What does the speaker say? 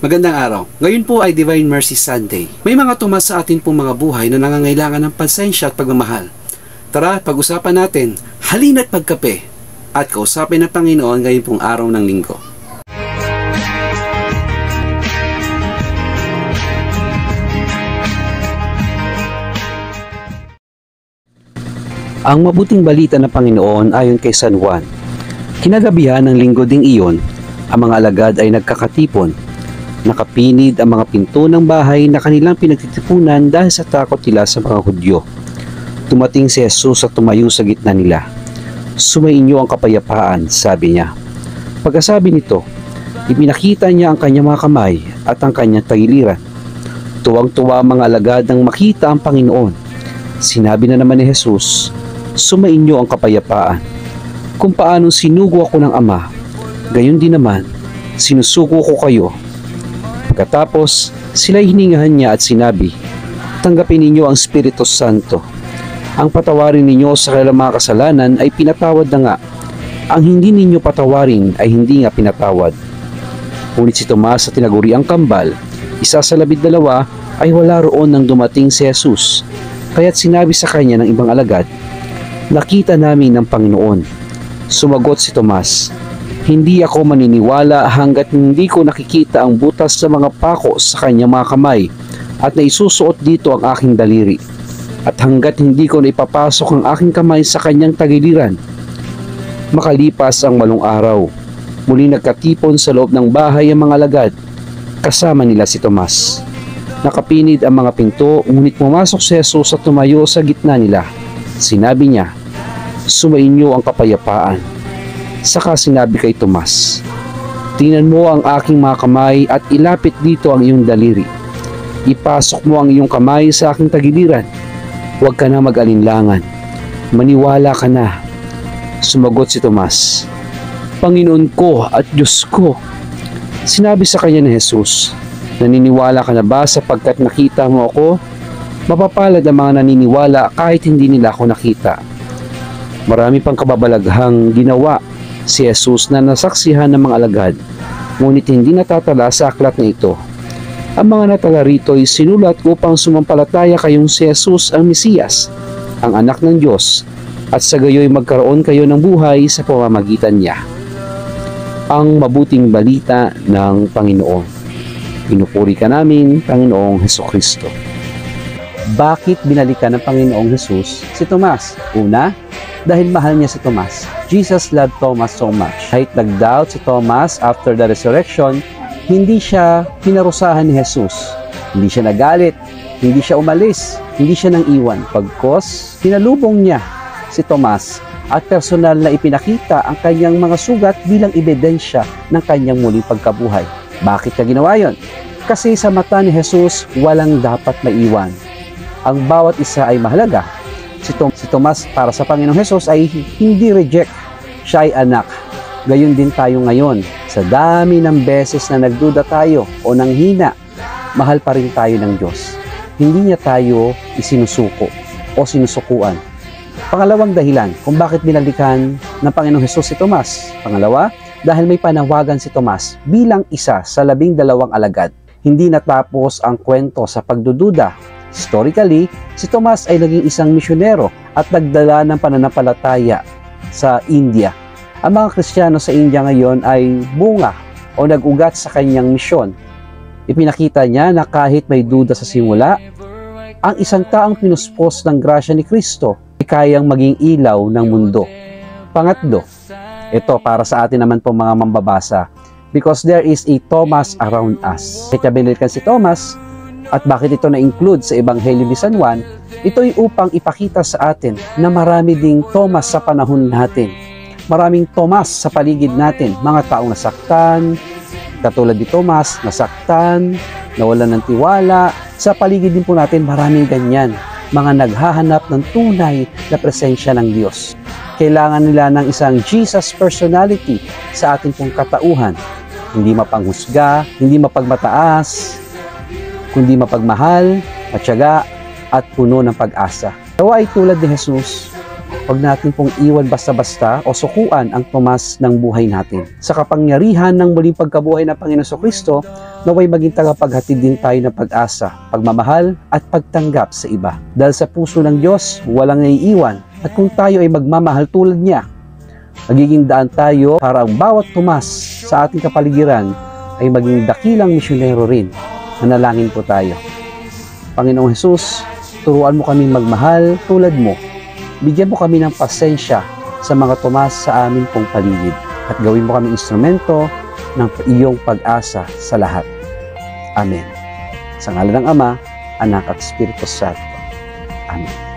Magandang araw. Ngayon po ay Divine Mercy Sunday. May mga tumas sa atin pong mga buhay na nangangailangan ng pasensya at pagmamahal. Tara, pag-usapan natin, halina't pagkape at kausapin ng Panginoon ngayon pong araw ng linggo. Ang mabuting balita ng Panginoon ayon kay San Juan. Kinagabihan ng linggo ding iyon, ang mga alagad ay nagkakatipon. Nakapinid ang mga pinto ng bahay na kanilang pinagtitipunan dahil sa takot nila sa mga Hudyo. Tumating si Jesus at tumayo sa gitna nila. "Sumainyo ang kapayapaan," sabi niya. Pagkasabi nito, ipinakita niya ang kanyang mga kamay at ang kanyang tagiliran. Tuwang-tuwa ang mga alagad nang makita ang Panginoon. Sinabi na naman ni Jesus, "Sumainyo ang kapayapaan. Kung paanong sinugo ako ng Ama, gayon din naman, sinusugo ko kayo." Pagkatapos, sila'y hiningahan niya at sinabi, "Tanggapin ninyo ang Espiritu Santo. Ang patawarin ninyo sa kanilang mga kasalanan ay pinatawad na nga. Ang hindi ninyo patawarin ay hindi nga pinatawad." Ngunit si Tomas sa tinaguriang kambal, isa sa 12, ay wala roon nang dumating si Jesus. Kaya't sinabi sa kanya ng ibang alagad, "Nakita namin ang Panginoon." Sumagot si Tomas, "Hindi ako maniniwala hanggat hindi ko nakikita ang butas sa mga pako sa kanyang mga kamay at naisusuot dito ang aking daliri, at hanggat hindi ko naipapasok ang aking kamay sa kanyang tagiliran." Makalipas ang 8 araw, muli nagkatipon sa loob ng bahay ang mga alagad, kasama nila si Tomas. Nakapinid ang mga pinto, ngunit pumasok si Jesus at tumayo sa gitna nila. Sinabi niya, "Sumainyo ang kapayapaan." Saka sinabi kay Tomas, "Tingnan mo ang aking mga kamay at ilapit dito ang iyong daliri. Ipasok mo ang iyong kamay sa aking tagiliran. Huwag ka na mag-alinlangan. Maniwala ka na." Sumagot si Tomas, "Panginoon ko at Diyos ko." Sinabi sa kanya ni Jesus, "Naniniwala ka na ba sapagkat nakita mo ako? Mapapalad ang mga naniniwala kahit hindi nila ako nakita." Marami pang kababalaghang ginawa si Jesus na nasaksihan ng mga alagad, ngunit hindi natatala sa aklat na ito. Ang mga natala rito ay sinulat upang sumampalataya kayong si Jesus ang Mesiyas, ang anak ng Diyos, at sa gayoy magkaroon kayo ng buhay sa pamamagitan niya. Ang mabuting balita ng Panginoon. Pinupuri ka namin, Panginoong Hesukristo. Bakit binalikan ng Panginoong Jesus si Tomas? Una, dahil mahal niya si Tomas. Jesus loved Thomas so much. Kahit nag-doubt si Thomas after the resurrection, hindi siya pinarusahan ni Jesus. Hindi siya nagalit, hindi siya umalis, hindi siya nang iwan. Pagkos, pinalubong niya si Tomas at personal na ipinakita ang kanyang mga sugat bilang ebidensya ng kanyang muling pagkabuhay. Bakit niya ginawa yon? Kasi sa mata ni Jesus, walang dapat maiwan. Ang bawat isa ay mahalaga. Si Tomas para sa Panginoong Hesus ay hindi reject, siya ay anak. Gayon din tayo ngayon. Sa dami ng beses na nagduda tayo o nanghina, mahal pa rin tayo ng Diyos. Hindi niya tayo isinusuko o sinusukuan. Pangalawang dahilan kung bakit binalikan ng Panginoong Hesus si Tomas. Pangalawa, dahil may panawagan si Tomas bilang isa sa 12 alagad. Hindi natapos ang kwento sa pagdududa. Historically, si Tomas ay naging isang misyonero at nagdala ng pananampalataya sa India. Ang mga Kristiyano sa India ngayon ay bunga o nag-ugat sa kanyang misyon. Ipinakita niya na kahit may duda sa simula, ang isang taong pinuspos ng grasya ni Kristo ay kayang maging ilaw ng mundo. Pangatlo, ito para sa atin naman po mga mambabasa, because there is a Thomas around us. Kaya binalikan si Thomas. At bakit ito na-include sa Ebanghelyo ni San Juan? Ito ay upang ipakita sa atin na marami ding Thomas sa panahon natin. Maraming Thomas sa paligid natin. Mga taong nasaktan, katulad ni Thomas, nasaktan, nawalan ng tiwala. Sa paligid din po natin, maraming ganyan. Mga naghahanap ng tunay na presensya ng Diyos. Kailangan nila ng isang Jesus personality sa ating pong katauhan. Hindi mapanghusga, hindi mapagmataas, kundi mapagmahal, matyaga, at puno ng pag-asa. Nawa ay tulad ni Jesus, Huwag natin pong iwan basta-basta o sukuan ang Tomas ng buhay natin. Sa kapangyarihan ng muling pagkabuhay ng Panginoon Kristo, naway maging tagapaghatid din tayo ng pag-asa, pagmamahal at pagtanggap sa iba. Dahil sa puso ng Diyos, walang naiiwan. At kung tayo ay magmamahal tulad niya, magiging daan tayo para ang bawat Tomas sa ating kapaligiran ay maging dakilang misyonero rin. Manalangin po tayo. Panginoong Hesus, turuan mo kaming magmahal tulad mo. Bigyan mo kami ng pasensya sa mga Tomas sa amin pong paligid at gawin mo kami instrumento ng iyong pag-asa sa lahat. Amen. Sa ngalan ng Ama, Anak at Espiritu Santo. Amen.